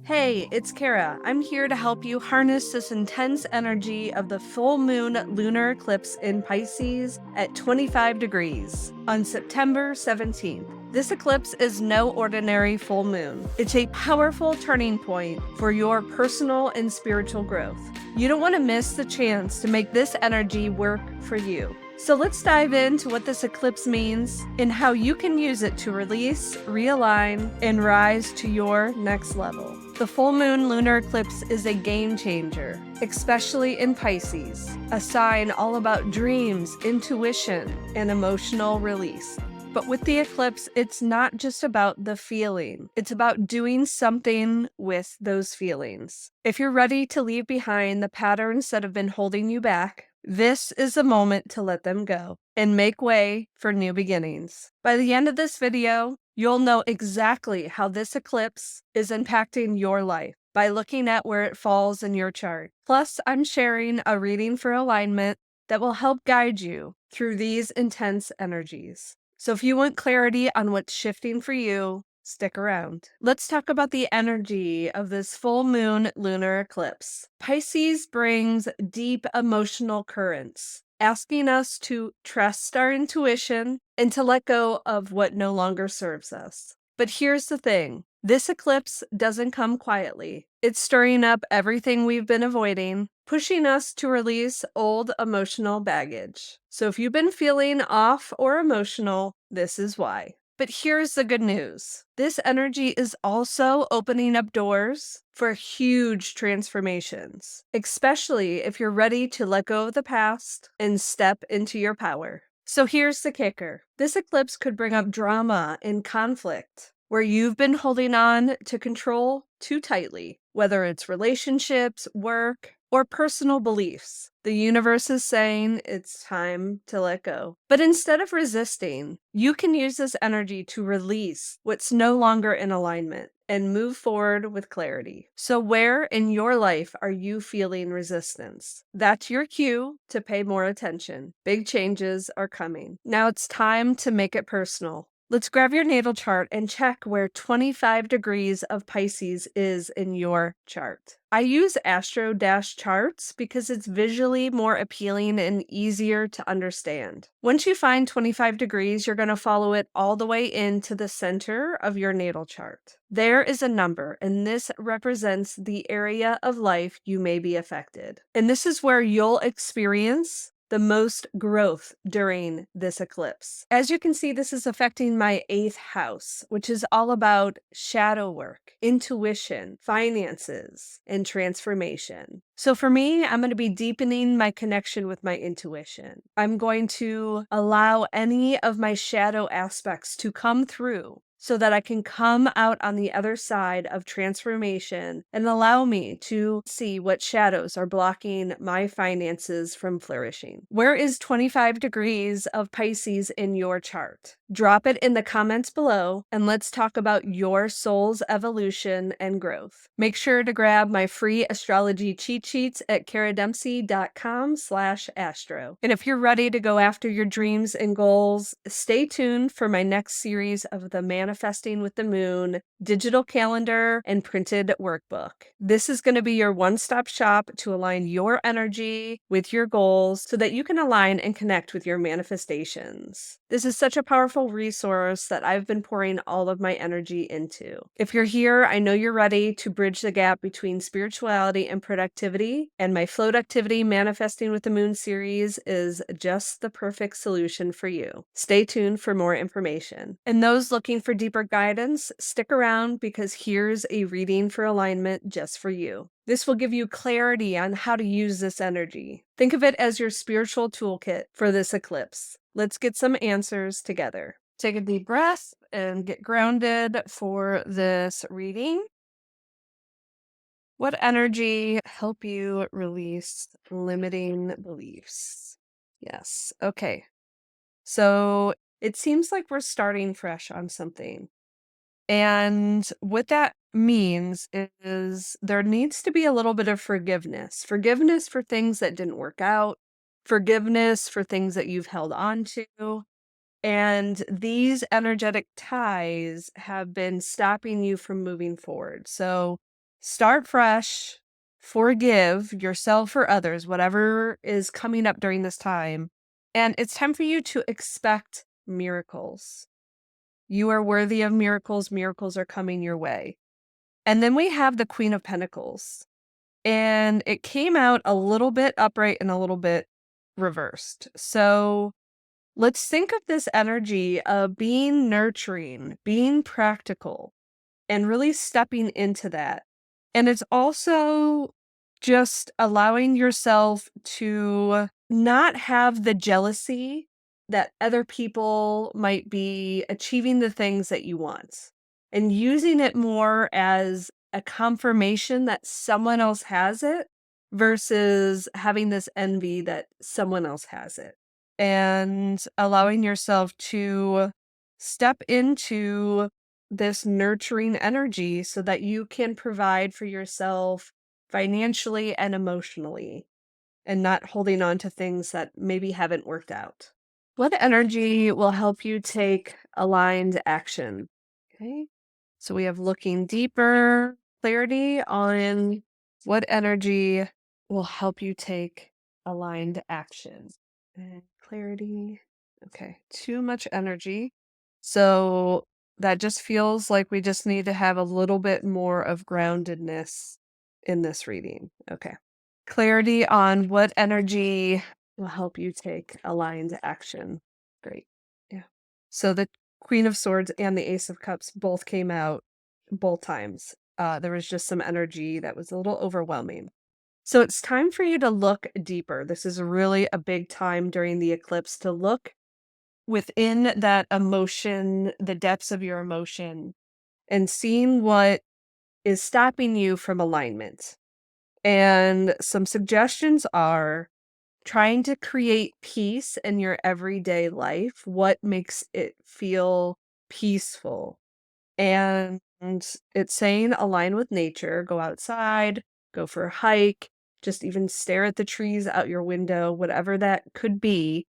Hey, it's Kara. I'm here to help you harness this intense energy of the full moon lunar eclipse in Pisces at 25 degrees on September 17th. This eclipse is no ordinary full moon. It's a powerful turning point for your personal and spiritual growth. You don't want to miss the chance to make this energy work for you. So let's dive into what this eclipse means and how you can use it to release, realign, and rise to your next level. The full moon lunar eclipse is a game changer, especially in Pisces, a sign all about dreams, intuition, and emotional release. But with the eclipse, it's not just about the feeling. It's about doing something with those feelings. If you're ready to leave behind the patterns that have been holding you back, this is the moment to let them go and make way for new beginnings. By the end of this video, you'll know exactly how this eclipse is impacting your life by looking at where it falls in your chart. Plus, I'm sharing a reading for alignment that will help guide you through these intense energies. So if you want clarity on what's shifting for you, stick around. Let's talk about the energy of this full moon lunar eclipse. Pisces brings deep emotional currents, asking us to trust our intuition and to let go of what no longer serves us. But here's the thing. This eclipse doesn't come quietly. It's stirring up everything we've been avoiding, pushing us to release old emotional baggage. So if you've been feeling off or emotional, this is why. But here's the good news. This energy is also opening up doors for huge transformations, especially if you're ready to let go of the past and step into your power. So here's the kicker. This eclipse could bring up drama and conflict where you've been holding on to control too tightly, whether it's relationships, work, or personal beliefs. The universe is saying it's time to let go. But instead of resisting, you can use this energy to release what's no longer in alignment and move forward with clarity. So where in your life are you feeling resistance? That's your cue to pay more attention. Big changes are coming. Now it's time to make it personal. Let's grab your natal chart and check where 25 degrees of Pisces is in your chart. I use Astro-charts because it's visually more appealing and easier to understand. Once you find 25 degrees, you're going to follow it all the way into the center of your natal chart. There is a number, and this represents the area of life you may be affected. And this is where you'll experience the most growth during this eclipse. As you can see, this is affecting my 8th house, which is all about shadow work, intuition, finances, and transformation. So for me, I'm going to be deepening my connection with my intuition. I'm going to allow any of my shadow aspects to come through so that I can come out on the other side of transformation and allow me to see what shadows are blocking my finances from flourishing. Where is 25 degrees of Pisces in your chart? Drop it in the comments below and let's talk about your soul's evolution and growth. Make sure to grab my free astrology cheat sheets at karadempsey.com/astro. And if you're ready to go after your dreams and goals, stay tuned for my next series of the Manifesting with the Moon digital calendar and printed workbook. This is going to be your one-stop shop to align your energy with your goals so that you can align and connect with your manifestations. This is such a powerful resource that I've been pouring all of my energy into. If you're here, I know you're ready to bridge the gap between spirituality and productivity, and my Float Activity Manifesting with the Moon series is just the perfect solution for you. Stay tuned for more information. And those looking for deeper guidance, stick around because here's a reading for alignment just for you. This will give you clarity on how to use this energy. Think of it as your spiritual toolkit for this eclipse. Let's get some answers together. Take a deep breath and get grounded for this reading. What energy help you release limiting beliefs? Yes. Okay. So it seems like we're starting fresh on something. And what that means is there needs to be a little bit of forgiveness. Forgiveness for things that didn't work out, forgiveness for things that you've held on to. And these energetic ties have been stopping you from moving forward. So start fresh, forgive yourself or others, whatever is coming up during this time. And it's time for you to expect miracles. You are worthy of miracles. Miracles are coming your way. And then we have the Queen of Pentacles. And it came out a little bit upright and a little bit reversed. So let's think of this energy of being nurturing, being practical, and really stepping into that. And it's also just allowing yourself to not have the jealousy that other people might be achieving the things that you want, and using it more as a confirmation that someone else has it versus having this envy that someone else has it. And allowing yourself to step into this nurturing energy so that you can provide for yourself financially and emotionally, and not holding on to things that maybe haven't worked out. What energy will help you take aligned action? Okay. So we have looking deeper, clarity on what energy will help you take aligned action. And clarity. Okay. Too much energy. So that just feels like we just need to have a little bit more of groundedness in this reading. Okay. Clarity on what energy will help you take aligned action. Great. Yeah. So the Queen of Swords and the Ace of Cups both came out both times. There was just some energy that was a little overwhelming. So it's time for you to look deeper. This is really a big time during the eclipse to look within that emotion, the depths of your emotion, and seeing what is stopping you from alignment. And some suggestions are trying to create peace in your everyday life. What makes it feel peaceful? And it's saying align with nature, go outside, go for a hike, just even stare at the trees out your window, whatever that could be.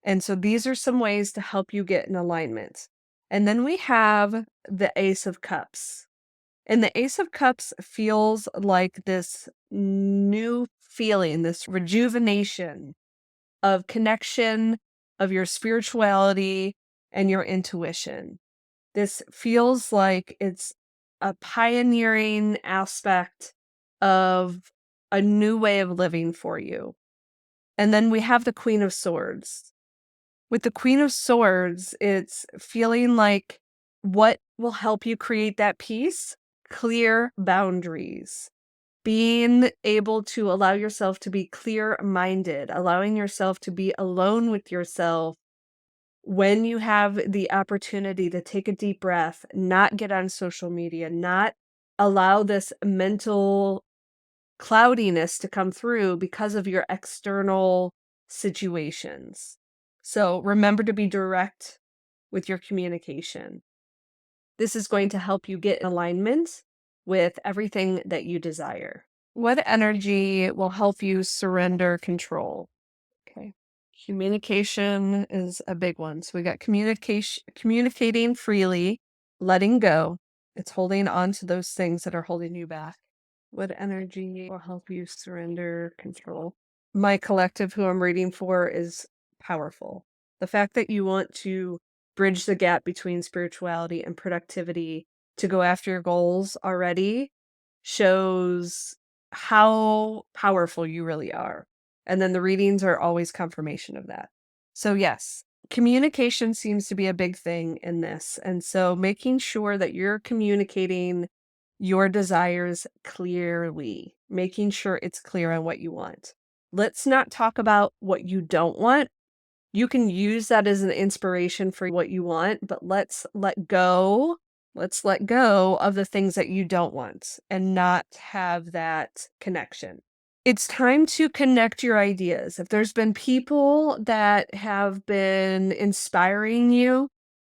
And so these are some ways to help you get in alignment. And then we have the Ace of Cups. And the Ace of Cups feels like this new feeling, this rejuvenation of connection, of your spirituality and your intuition. This feels like it's a pioneering aspect of a new way of living for you. And then we have the Queen of Swords. With the Queen of Swords, it's feeling like what will help you create that peace? Clear boundaries. Being able to allow yourself to be clear-minded, allowing yourself to be alone with yourself when you have the opportunity to take a deep breath, not get on social media, not allow this mental cloudiness to come through because of your external situations. So remember to be direct with your communication. This is going to help you get in alignment with everything that you desire. What energy will help you surrender control? Okay. Communication is a big one. So we got communicating freely, letting go. It's holding on to those things that are holding you back. What energy will help you surrender control? My collective, who I'm reading for, is powerful. The fact that you want to bridge the gap between spirituality and productivity to go after your goals already shows how powerful you really are. And then the readings are always confirmation of that. So yes, communication seems to be a big thing in this. And so making sure that you're communicating your desires clearly, making sure it's clear on what you want. Let's not talk about what you don't want. You can use that as an inspiration for what you want, but let's let go. Let's let go of the things that you don't want and not have that connection. It's time to connect your ideas. If there's been people that have been inspiring you,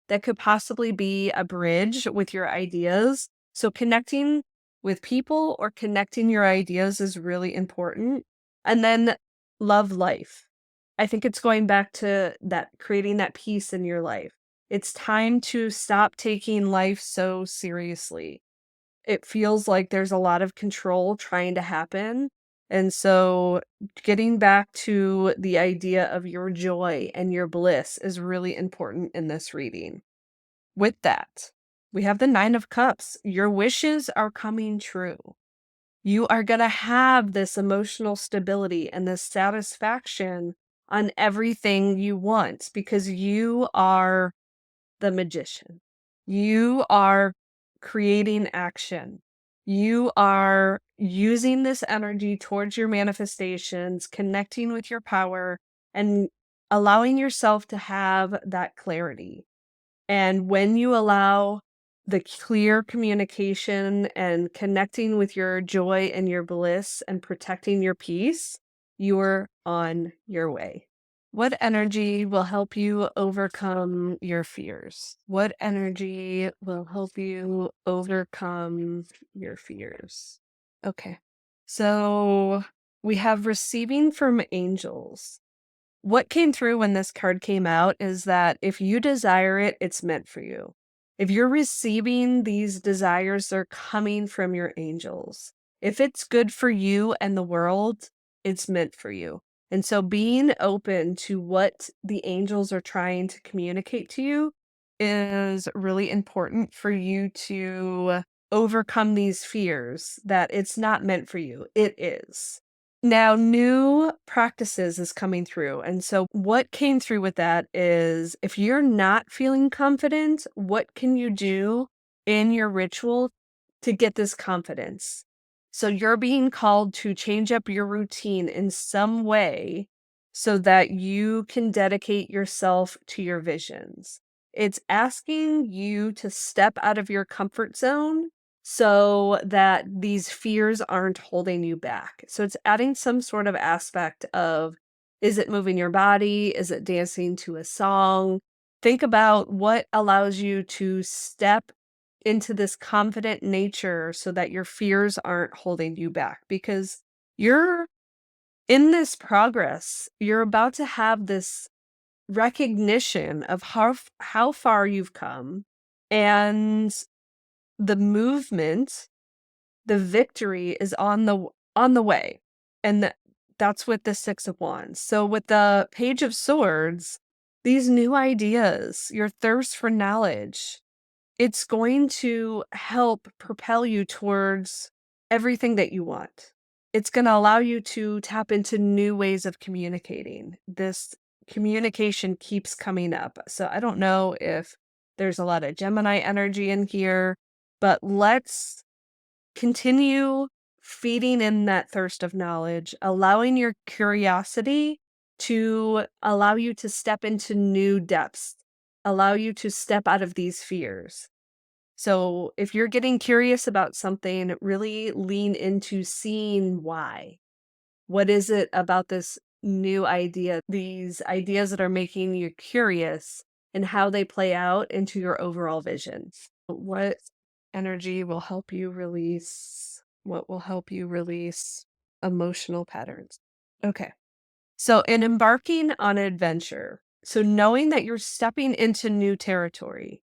that could possibly be a bridge with your ideas. So connecting with people or connecting your ideas is really important. And then love life. I think it's going back to that, creating that peace in your life. It's time to stop taking life so seriously. it feels like there's a lot of control trying to happen. And so getting back to the idea of your joy and your bliss is really important in this reading. With that, we have the Nine of Cups. Your wishes are coming true. You are going to have this emotional stability and this satisfaction on everything you want because you are the magician. You are creating action. You are using this energy towards your manifestations, connecting with your power, and allowing yourself to have that clarity. And when you allow the clear communication and connecting with your joy and your bliss and protecting your peace, you're on your way. What energy will help you overcome your fears? What energy will help you overcome your fears? Okay. So we have receiving from angels. What came through when this card came out is that if you desire it, it's meant for you. If you're receiving these desires, they're coming from your angels. If it's good for you and the world, it's meant for you. And so being open to what the angels are trying to communicate to you is really important for you to overcome these fears that it's not meant for you. It is. Now, new practices is coming through. And so, what came through with that is if you're not feeling confident, what can you do in your ritual to get this confidence? So, you're being called to change up your routine in some way so that you can dedicate yourself to your visions. It's asking you to step out of your comfort zone so that these fears aren't holding you back. So it's adding some sort of aspect of, is it moving your body? Is it dancing to a song? Think about what allows you to step into this confident nature so that your fears aren't holding you back, because you're in this progress. You're about to have this recognition of how far you've come, and the movement, the victory is on the way. And that's with the Six of Wands. So with the Page of Swords, these new ideas, your thirst for knowledge, it's going to help propel you towards everything that you want. It's going to allow you to tap into new ways of communicating. This communication keeps coming up. So I don't know if there's a lot of Gemini energy in here, but let's continue feeding in that thirst of knowledge, allowing your curiosity to allow you to step into new depths, allow you to step out of these fears. So if you're getting curious about something, really lean into seeing why. What is it about this new idea, these ideas that are making you curious, and how they play out into your overall vision? What energy will help you release? What will help you release emotional patterns? Okay. So in embarking on an adventure, so knowing that you're stepping into new territory,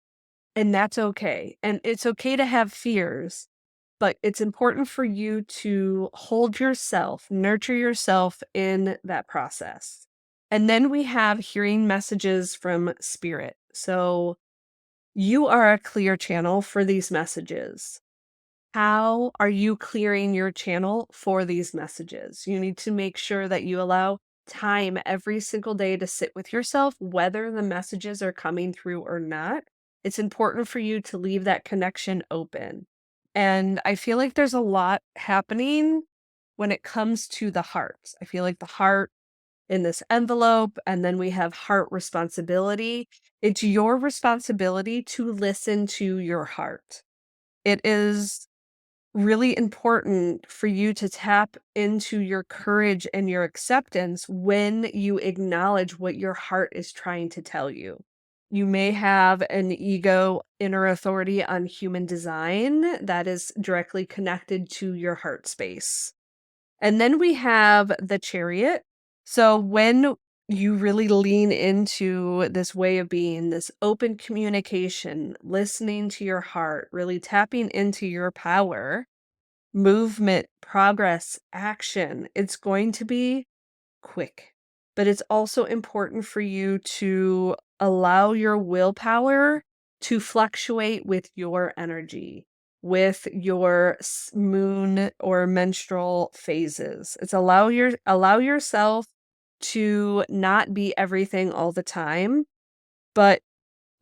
and that's okay. And it's okay to have fears, but it's important for you to hold yourself, nurture yourself in that process. And then we have hearing messages from spirit. So you are a clear channel for these messages. How are you clearing your channel for these messages? You need to make sure that you allow time every single day to sit with yourself, whether the messages are coming through or not. It's important for you to leave that connection open. And I feel like there's a lot happening when it comes to the heart. I feel like the heart in this envelope, and then we have heart responsibility. It's your responsibility to listen to your heart. It is really important for you to tap into your courage and your acceptance when you acknowledge what your heart is trying to tell you. You may have an ego inner authority on human design that is directly connected to your heart space. And then we have the Chariot. So when you really lean into this way of being, this open communication, listening to your heart, really tapping into your power, movement, progress, action, it's going to be quick. But it's also important for you to allow your willpower to fluctuate with your energy, with your moon or menstrual phases. It's allow yourself to not be everything all the time, but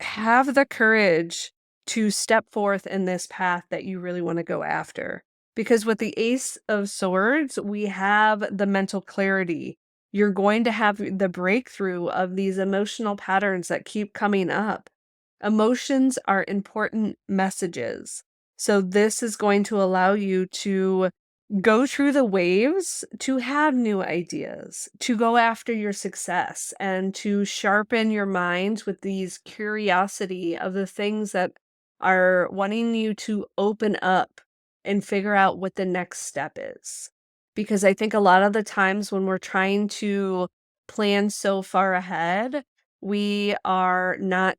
have the courage to step forth in this path that you really want to go after. Because with the Ace of Swords, we have the mental clarity. You're going to have the breakthrough of these emotional patterns that keep coming up. Emotions are important messages. So this is going to allow you to go through the waves, to have new ideas, to go after your success, and to sharpen your mind with these curiosity of the things that are wanting you to open up and figure out what the next step is. Because I think a lot of the times when we're trying to plan so far ahead, we are not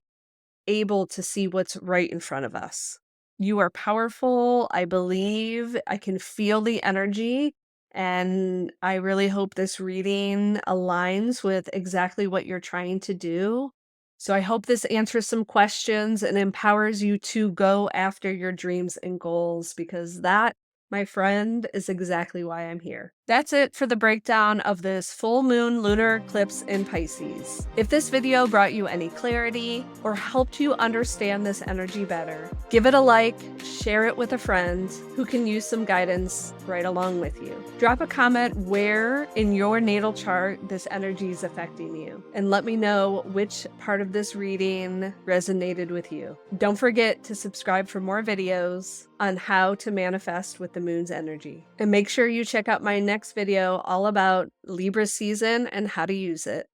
able to see what's right in front of us. You are powerful. I believe I can feel the energy. And I really hope this reading aligns with exactly what you're trying to do. So I hope this answers some questions and empowers you to go after your dreams and goals, because that, my friend, is exactly why I'm here. That's it for the breakdown of this full moon lunar eclipse in Pisces. If this video brought you any clarity or helped you understand this energy better, give it a like, share it with a friend who can use some guidance right along with you. Drop a comment where in your natal chart this energy is affecting you, and let me know which part of this reading resonated with you. Don't forget to subscribe for more videos on how to manifest with the moon's energy. And make sure you check out my next video all about Libra season and how to use it.